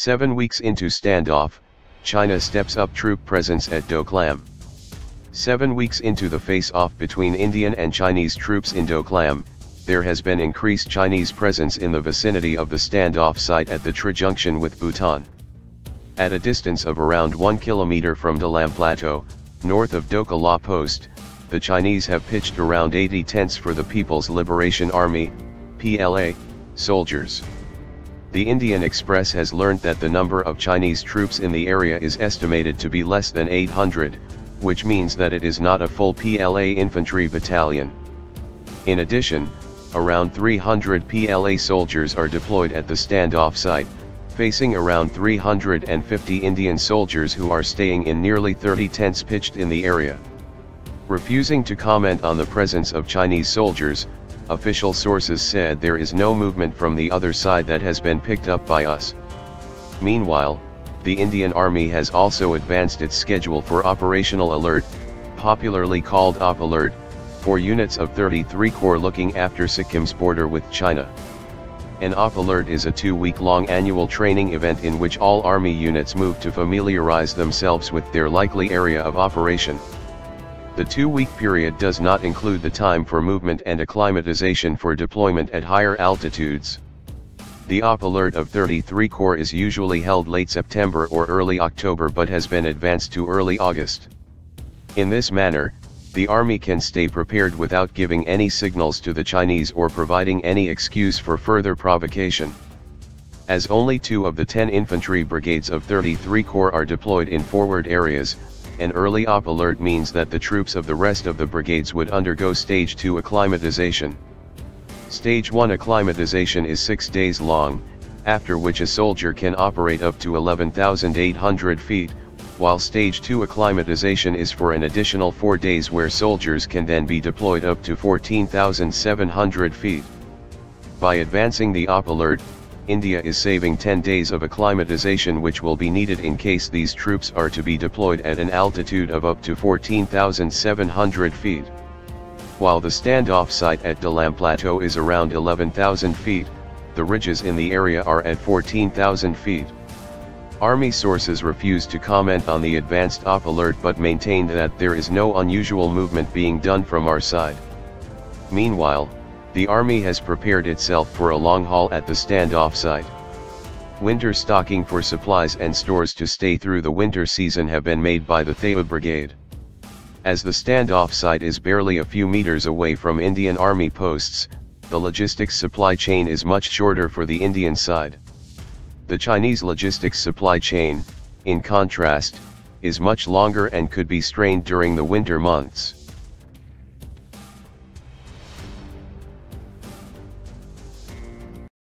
7 weeks into standoff, China steps up troop presence at Doklam. 7 weeks into the face-off between Indian and Chinese troops in Doklam, there has been increased Chinese presence in the vicinity of the standoff site at the trijunction with Bhutan. At a distance of around 1 kilometre from Dolam plateau, north of Doka post, the Chinese have pitched around 80 tents for the People's Liberation Army, PLA, soldiers. The Indian Express has learnt that the number of Chinese troops in the area is estimated to be less than 800, which means that it is not a full PLA infantry battalion. In addition, around 300 PLA soldiers are deployed at the standoff site, facing around 350 Indian soldiers who are staying in nearly 30 tents pitched in the area. Refusing to comment on the presence of Chinese soldiers, official sources said there is no movement from the other side that has been picked up by us. Meanwhile, the Indian Army has also advanced its schedule for Operational Alert, popularly called Op Alert, for units of 33 Corps looking after Sikkim's border with China. An Op Alert is a 2-week-long annual training event in which all Army units move to familiarize themselves with their likely area of operation. The 2-week period does not include the time for movement and acclimatization for deployment at higher altitudes. The Op Alert of 33 Corps is usually held late September or early October but has been advanced to early August. In this manner, the Army can stay prepared without giving any signals to the Chinese or providing any excuse for further provocation. As only 2 of the 10 infantry brigades of 33 Corps are deployed in forward areas, an early Op Alert means that the troops of the rest of the brigades would undergo Stage 2 acclimatization. Stage 1 acclimatization is 6 days long, after which a soldier can operate up to 11,800 feet, while Stage 2 acclimatization is for an additional 4 days where soldiers can then be deployed up to 14,700 feet. By advancing the Op Alert, India is saving 10 days of acclimatization which will be needed in case these troops are to be deployed at an altitude of up to 14,700 feet. While the standoff site at Dolam Plateau is around 11,000 feet, the ridges in the area are at 14,000 feet. Army sources refuse to comment on the advanced Op Alert but maintained that there is no unusual movement being done from our side. Meanwhile, the Army has prepared itself for a long haul at the standoff site. Winter stocking for supplies and stores to stay through the winter season have been made by the Thea Brigade. As the standoff site is barely a few meters away from Indian Army posts, the logistics supply chain is much shorter for the Indian side. The Chinese logistics supply chain, in contrast, is much longer and could be strained during the winter months.